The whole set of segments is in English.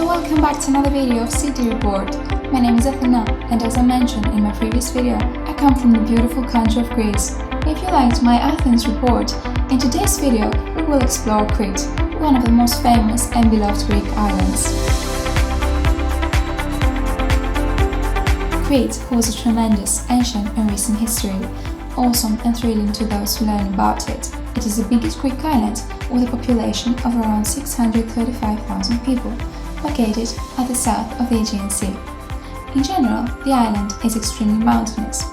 and welcome back to another video of City Report. My name is Athina, and as I mentioned in my previous video, I come from the beautiful country of Greece. If you liked my Athens report, in today's video we will explore Crete, one of the most famous and beloved Greek islands. Crete holds a tremendous ancient and recent history, awesome and thrilling to those who learn about it. It is the biggest Greek island with a population of around 635,000 people, located at the south of the Aegean Sea. In general, the island is extremely mountainous.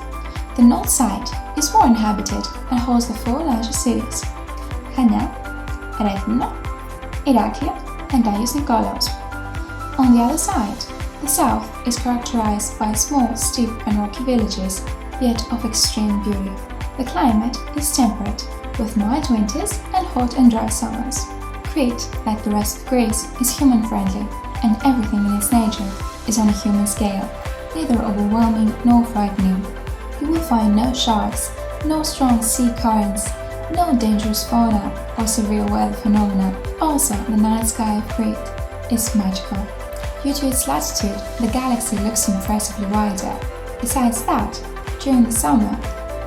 The north side is more inhabited and holds the four largest cities: Athina, Athina, Heraklia, and Agios Nikolaos. On the other side, the south is characterized by small, steep and rocky villages, yet of extreme beauty. The climate is temperate, with mild winters and hot and dry summers. Crete, like the rest of Greece, is human-friendly, and everything in its nature is on a human scale, neither overwhelming nor frightening. You will find no sharks, no strong sea currents, no dangerous fauna or severe weather phenomena. Also, the night sky of Crete is magical. Due to its latitude, the galaxy looks impressively wider. Besides that, during the summer,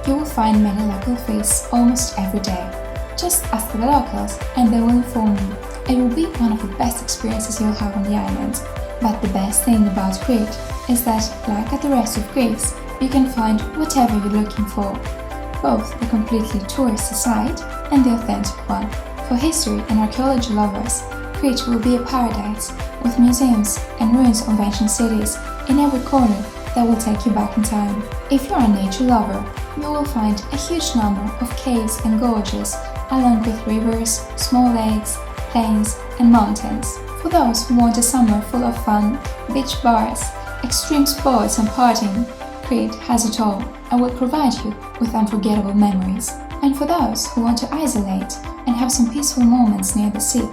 you will find many local feasts almost every day. Just ask the locals and they will inform you. It will be one of the best experiences you'll have on the island. But the best thing about Crete is that, like at the rest of Greece, you can find whatever you're looking for, both the completely touristy side and the authentic one. For history and archaeology lovers, Crete will be a paradise, with museums and ruins of ancient cities in every corner that will take you back in time. If you're a nature lover, you will find a huge number of caves and gorges, along with rivers, small lakes, plains and mountains. For those who want a summer full of fun, beach bars, extreme sports and partying, Crete has it all and will provide you with unforgettable memories. And for those who want to isolate and have some peaceful moments near the sea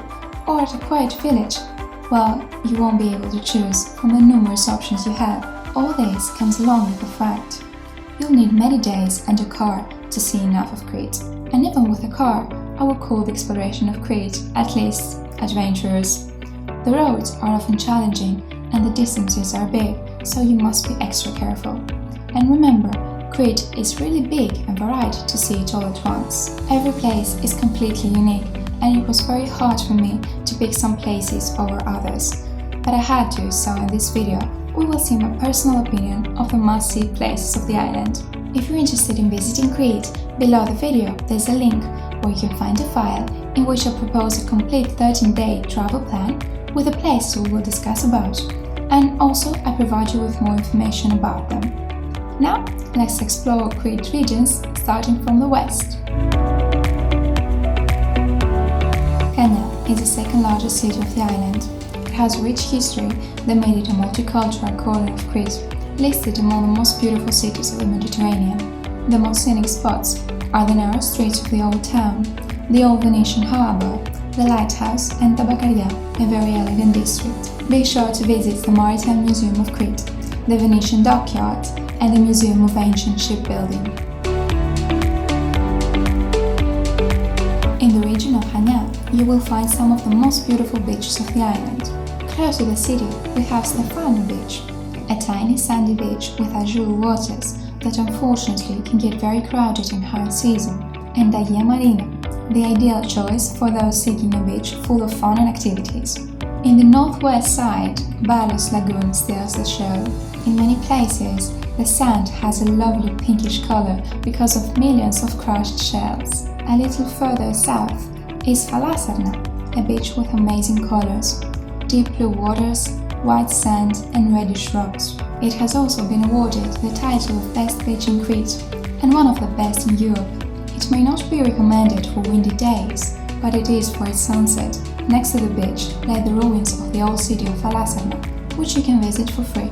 or at a quiet village, well, you won't be able to choose from the numerous options you have. All this comes along with the fact you'll need many days and a car to see enough of Crete. And even with a car, I would call the exploration of Crete at least adventurous. The roads are often challenging and the distances are big, so you must be extra careful. And remember, Crete is really big and varied to see it all at once. Every place is completely unique, and it was very hard for me to pick some places over others. But I had to, so in this video, we will see my personal opinion of the must-see places of the island. If you're interested in visiting Crete, below the video there's a link where you can find a file in which I propose a complete 13-day travel plan with the places we will discuss about, and also I provide you with more information about them. Now, let's explore Crete regions, starting from the west. Athina is the second largest city of the island. It has a rich history that made it a multicultural corner of Crete, listed among the most beautiful cities of the Mediterranean. The most scenic spots are the narrow streets of the old town, the old Venetian harbour, the lighthouse and Tabaccaria, a very elegant district. Be sure to visit the Maritime Museum of Crete, the Venetian dockyard and the Museum of Ancient Shipbuilding. In the region of Athina, you will find some of the most beautiful beaches of the island. Close to the city, we have Stefano Beach, a tiny sandy beach with azure waters that unfortunately can get very crowded in high season, and Agia Marina, the ideal choice for those seeking a beach full of fun and activities. In the northwest side, Balos Lagoon steals the show. In many places, the sand has a lovely pinkish color because of millions of crushed shells. A little further south is Thalassaria, a beach with amazing colors, deep blue waters, white sand and reddish rocks. It has also been awarded the title of Best Beach in Crete and one of the best in Europe. It may not be recommended for windy days, but it is for its sunset. Next to the beach lie the ruins of the old city of Thalassaria, which you can visit for free.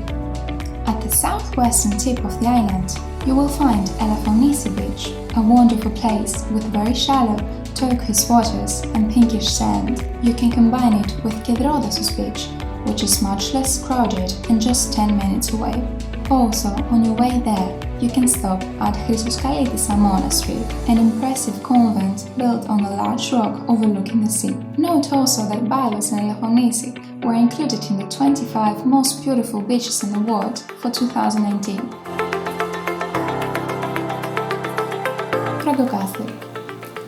At the southwestern tip of the island, you will find Elafonisi Beach, a wonderful place with very shallow turquoise waters and pinkish sand. You can combine it with Kedrodasos Beach, which is much less crowded and just 10 minutes away. Also, on your way there, you can stop at Chrysoskalidisa Monastery, an impressive convent built on a large rock overlooking the sea. Note also that Bylos and Elefonnisi were included in the 25 most beautiful beaches in the world for 2019. Prago Castle,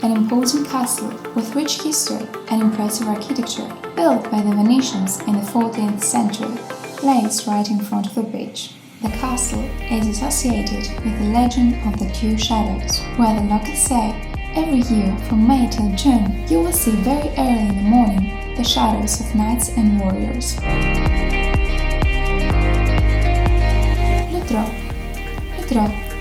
an important castle with rich history and impressive architecture, built by the Venetians in the 14th century, lays right in front of the beach. The castle is associated with the legend of the two shadows, where the locals say every year from May till June you will see very early in the morning the shadows of knights and warriors. Lutro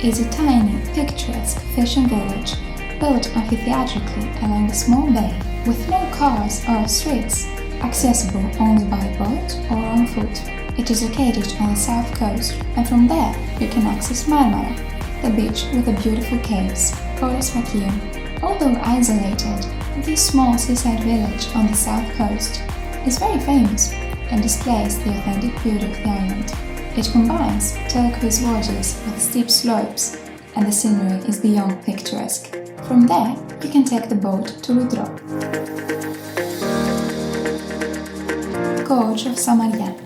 is a tiny, picturesque fishing village built amphitheatrically along a small bay with no cars or streets, accessible only by boat or on foot. It is located on the south coast, and from there you can access Marmara, the beach with the beautiful caves, Poros Vakion. Although isolated, this small seaside village on the south coast is very famous and displays the authentic beauty of the island. It combines turquoise waters with steep slopes, and the scenery is beyond picturesque. From there, you can take the boat to Lutro. Gorge of Samaria.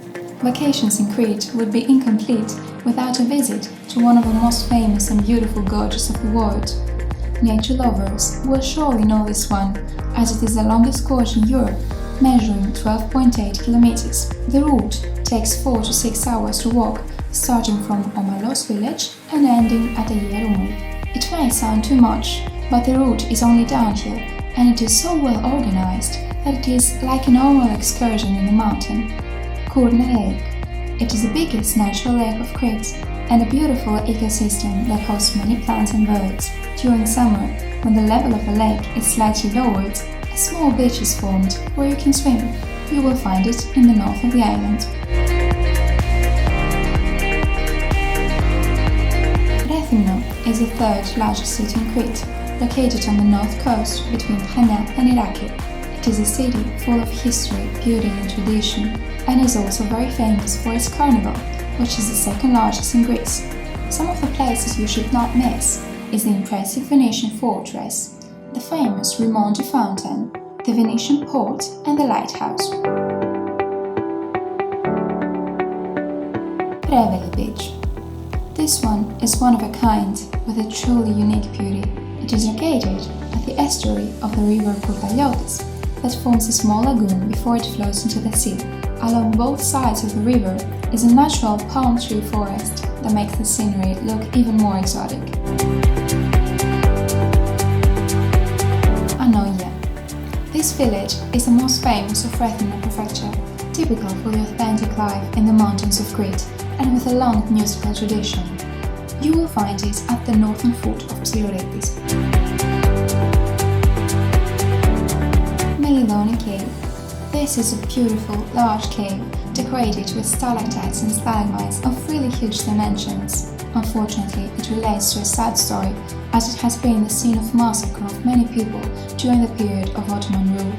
Vacations in Crete would be incomplete without a visit to one of the most famous and beautiful gorges of the world. Nature lovers will surely know this one, as it is the longest gorge in Europe, measuring 12.8 kilometers. The route takes 4 to 6 hours to walk, starting from Omalos village and ending at Ayerumul. It may sound too much, but the route is only downhill, and it is so well organized that it is like a normal excursion in the mountain. Kurna Lake. It is the biggest natural lake of Crete and a beautiful ecosystem that hosts many plants and birds. During summer, when the level of the lake is slightly lowered, a small beach is formed where you can swim. You will find it in the north of the island. Athina is the third largest city in Crete, located on the north coast between Athina and Heraklion. It is a city full of history, beauty and tradition, and is also very famous for its carnival, which is the second largest in Greece. Some of the places you should not miss is the impressive Venetian fortress, the famous Rimonti fountain, the Venetian port and the lighthouse. Preveli Beach. This one is one of a kind, with a truly unique beauty. It is located at the estuary of the river Kourtaliotis, that forms a small lagoon before it flows into the sea. Along both sides of the river is a natural palm tree forest that makes the scenery look even more exotic. Anoia. This village is the most famous of Athina prefecture, typical for the authentic life in the mountains of Crete and with a long musical tradition. You will find it at the northern foot of Psiloretis. Melidoni Cave. This is a beautiful, large cave decorated with stalactites and stalagmites of really huge dimensions. Unfortunately, it relates to a sad story, as it has been the scene of massacre of many people during the period of Ottoman rule.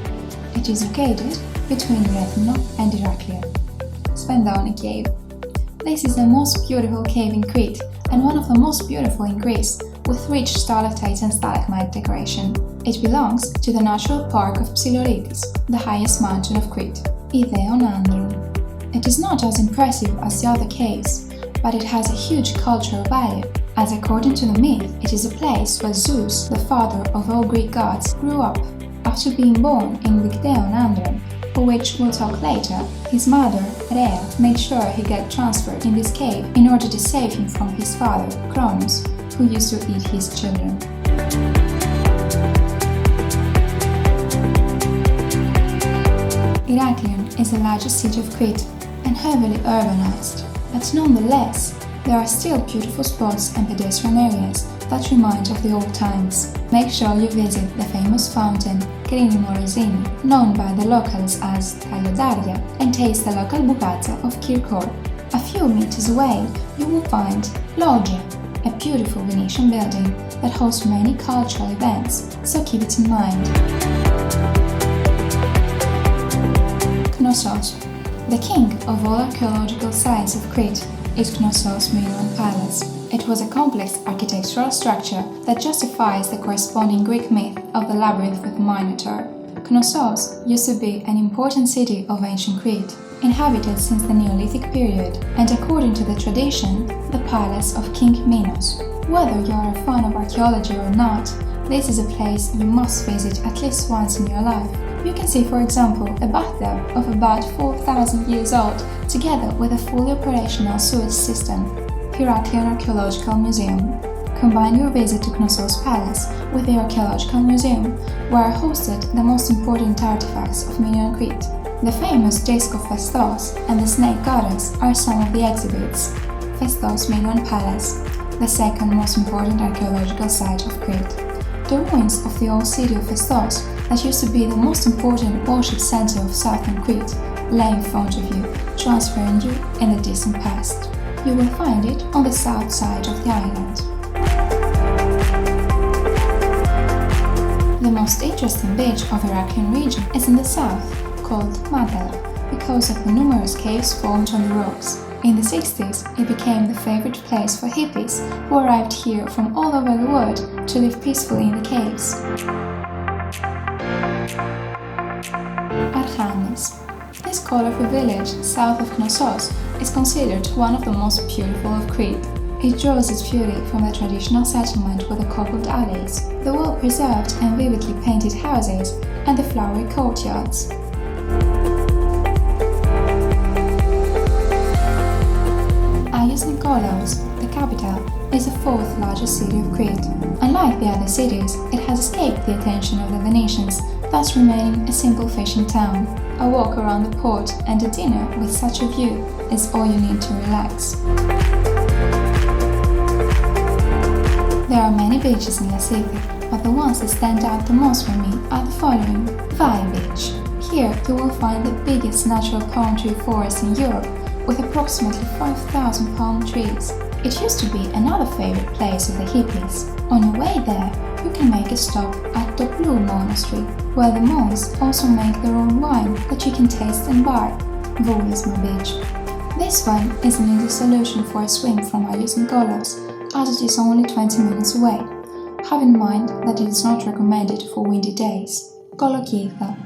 It is located between Rethymno and Heraklion. Spendoni Cave. This is the most beautiful cave in Crete and one of the most beautiful in Greece, with rich stalactite and stalagmite decoration. It belongs to the Natural Park of Psiloretis, the highest mountain of Crete, Ideion Andron. It is not as impressive as the other caves, but it has a huge cultural value, as according to the myth, it is a place where Zeus, the father of all Greek gods, grew up. After being born in Ideion Andron, for which we'll talk later, his mother, Rhea, made sure he got transferred in this cave in order to save him from his father, Cronos, who used to eat his children. Heraklion is the largest city of Crete and heavily urbanized, but nonetheless, there are still beautiful spots and pedestrian areas that remind of the old times. Make sure you visit the famous fountain Crini Morosini, known by the locals as Tagliodaria, and taste the local bucata of Kirkor. A few meters away, you will find Loggia, a beautiful Venetian building that hosts many cultural events, so keep it in mind. Knossos. The king of all archaeological sites of Crete is Knossos Minoan Palace. It was a complex architectural structure that justifies the corresponding Greek myth of the labyrinth with the Minotaur. Knossos used to be an important city of ancient Crete, inhabited since the Neolithic period, and according to the tradition, the palace of King Minos. Whether you are a fan of archaeology or not, this is a place you must visit at least once in your life. You can see, for example, a bathtub of about 4,000 years old, together with a fully operational sewage system. Heraclion Archaeological Museum. Combine your visit to Knossos Palace with the Archaeological Museum, where are hosted the most important artifacts of Minoan Crete. The famous disc of Festos and the snake goddess are some of the exhibits. Festos Minoan Palace, the second most important archaeological site of Crete. The ruins of the old city of Festos, that used to be the most important worship center of southern Crete, lay in front of you, transferring you in the distant past. You will find it on the south side of the island. The most interesting beach of the Heraclean region is in the south, called Madel, because of the numerous caves formed on the rocks. In the 60s, it became the favorite place for hippies who arrived here from all over the world to live peacefully in the caves. Archanis. This colorful village south of Knossos is considered one of the most beautiful of Crete. It draws its beauty from the traditional settlement with the cobbled alleys, the well-preserved and vividly painted houses, and the flowery courtyards. Agios Nikolaos, the capital, is the fourth largest city of Crete. Unlike the other cities, it has escaped the attention of the Venetians, thus remaining a simple fishing town. A walk around the port and a dinner with such a view is all you need to relax. There are many beaches in Lassithi, but the ones that stand out the most for me are the following. Vai Beach. Here you will find the biggest natural palm tree forest in Europe, with approximately 5,000 palm trees. It used to be another favorite place of the hippies. On your way there, you can make a stop at the Blue Monastery, where the monks also make their own wine that you can taste and buy. Volisma Beach. This one is an easy solution for a swim from Agios Nikolaos, as it is only 20 minutes away. Have in mind that it is not recommended for windy days. Kolokitha,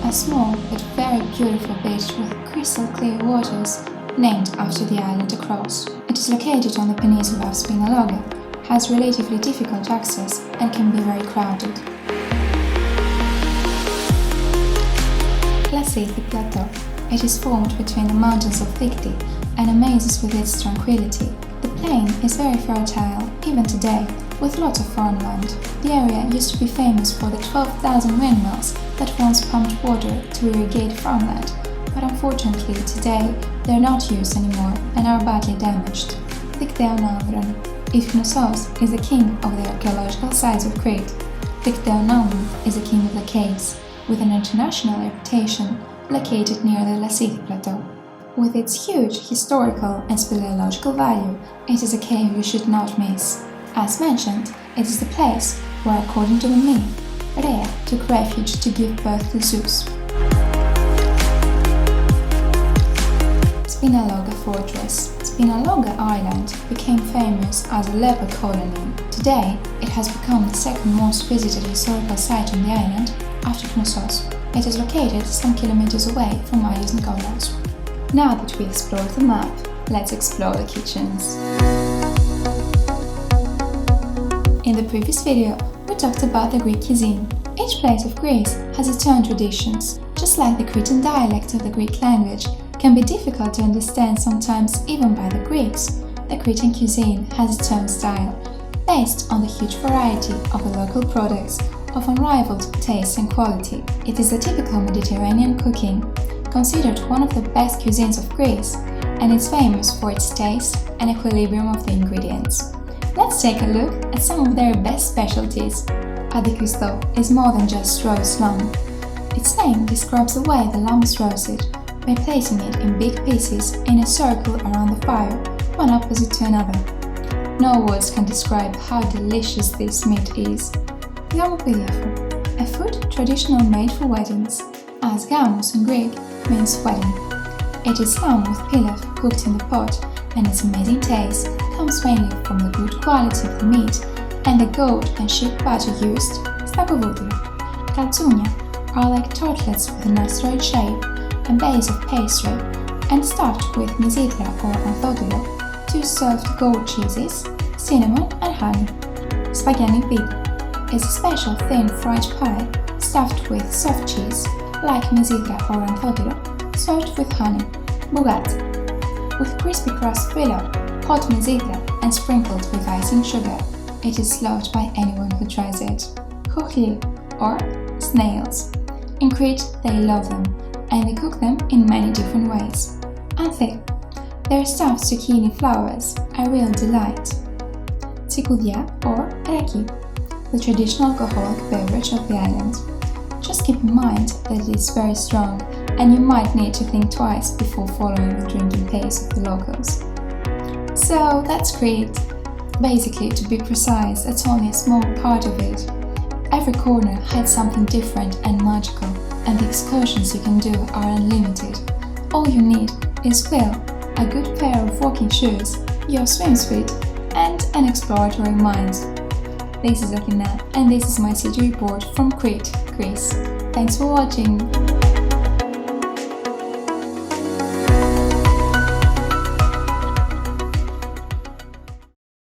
a small but very beautiful beach with crystal clear waters, named after the island across. It is located on the peninsula of Spinaloghe, has relatively difficult access and can be very crowded. Lassithi Plateau. It is formed between the mountains of Thikti and amazes with its tranquility. The plain is very fertile, even today, with lots of farmland. The area used to be famous for the 12,000 windmills that once pumped water to irrigate farmland, but unfortunately today they are not used anymore and are badly damaged. Dikteonandron. If Knossos is the king of the archaeological sites of Crete, Dikteonandron is the king of the caves, with an international reputation, located near the Lassithi Plateau. With its huge historical and speleological value, it is a cave you should not miss. As mentioned, it is the place where, according to the myth, Rhea took refuge to give birth to Zeus. Spinaloghe Fortress. Spinaloghe Island became famous as a leper colony. Today, it has become the second most visited historical site on the island, after Knossos. It is located some kilometers away from Agios Nikolaos. Now that we explored the map, let's explore the kitchens. In the previous video, we talked about the Greek cuisine. Each place of Greece has its own traditions. Just like the Cretan dialect of the Greek language can be difficult to understand sometimes even by the Greeks, the Cretan cuisine has its own style, based on the huge variety of the local products of unrivaled taste and quality. It is a typical Mediterranean cooking, considered one of the best cuisines of Greece, and is famous for its taste and equilibrium of the ingredients. Let's take a look at some of their best specialties. Adikristo is more than just roast lamb. Its name describes the way the lamb is roasted, by placing it in big pieces in a circle around the fire, one opposite to another. No words can describe how delicious this meat is. Gamopidiafo, a food traditionally made for weddings, as gamos in Greek means wedding. It is lamb with pilaf cooked in the pot, and its amazing taste comes comes mainly from the good quality of the meat and the goat and sheep butter used, snapovudli. Kalzunia are like tartlets with an asteroid shape and base of pastry and stuffed with mizitra or anthodylo, 2 soft goat cheeses, cinnamon and honey. Spaghetti pita is a special thin fried pie stuffed with soft cheese, like mizitra or anthodylo, served with honey. Bugatti, with crispy crust filler, hot mizitra and sprinkled with icing sugar. It is loved by anyone who tries it. Chochli, or snails. In Crete, they love them, and they cook them in many different ways. Anthe, their stuffed zucchini flowers, a real delight. Tsikoudia, or raki, the traditional alcoholic beverage of the island. Just keep in mind that it is very strong, and you might need to think twice before following the drinking pace of the locals. So that's Crete. Basically, to be precise, that's only a small part of it. Every corner hides something different and magical, and the excursions you can do are unlimited. All you need is will, a good pair of walking shoes, your swimsuit, and an exploratory mind. This is Athina, and this is my city report from Crete, Greece. Thanks for watching!